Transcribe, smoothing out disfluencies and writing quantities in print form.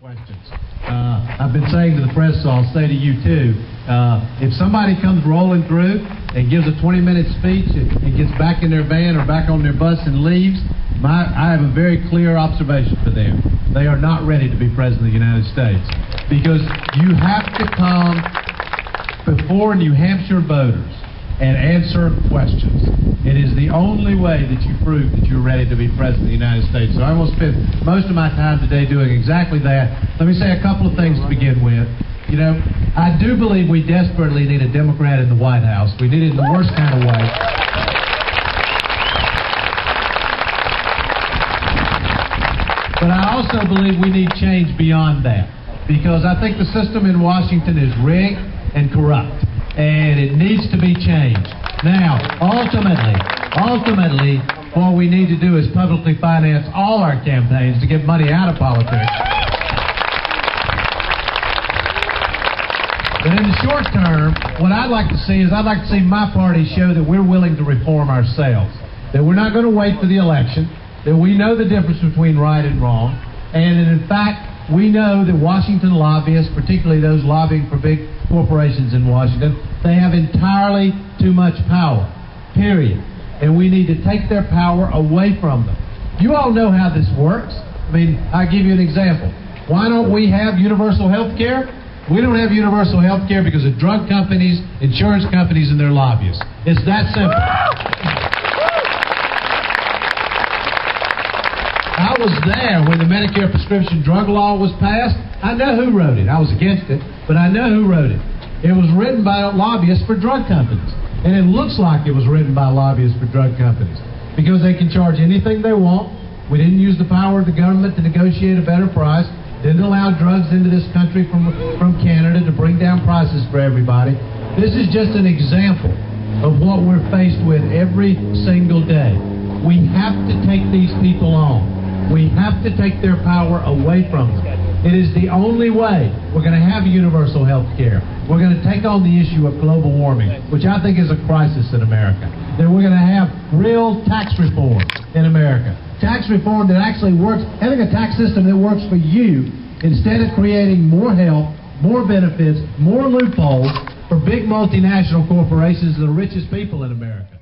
Questions. I've been saying to the press, so I'll say to you too, if somebody comes rolling through and gives a 20-minute speech and gets back in their van or back on their bus and leaves, I have a very clear observation for them. They are not ready to be President of the United States, because you have to come before New Hampshire voters and answer questions. It is the only way that you prove that you're ready to be President of the United States. So I will spend most of my time today doing exactly that. Let me say a couple of things to begin with. You know, I do believe we desperately need a Democrat in the White House. We need it in the worst kind of way. But I also believe we need change beyond that, because I think the system in Washington is rigged and corrupt, and it needs to be changed. Now, ultimately, what we need to do is publicly finance all our campaigns to get money out of politics. But in the short term, what I'd like to see is I'd like to see my party show that we're willing to reform ourselves, that we're not going to wait for the election, that we know the difference between right and wrong, and that in fact we know that Washington lobbyists, particularly those lobbying for big corporations in Washington, they have entirely too much power, period. And we need to take their power away from them. You all know how this works. I mean, I'll give you an example. Why don't we have universal health care? We don't have universal health care because of drug companies, insurance companies, and their lobbyists. It's that simple. I was there when the Medicare prescription drug law was passed. I know who wrote it. I was against it, but I know who wrote it. It was written by lobbyists for drug companies. And it looks like it was written by lobbyists for drug companies, because they can charge anything they want. We didn't use the power of the government to negotiate a better price. Didn't allow drugs into this country from Canada to bring down prices for everybody. This is just an example of what we're faced with every single day. We have to take these people on. We have to take their power away from them. It is the only way we're going to have universal health care. We're going to take on the issue of global warming, which I think is a crisis in America. Then we're going to have real tax reform in America. Tax reform that actually works, having a tax system that works for you, instead of creating more help, more benefits, more loopholes for big multinational corporations and the richest people in America.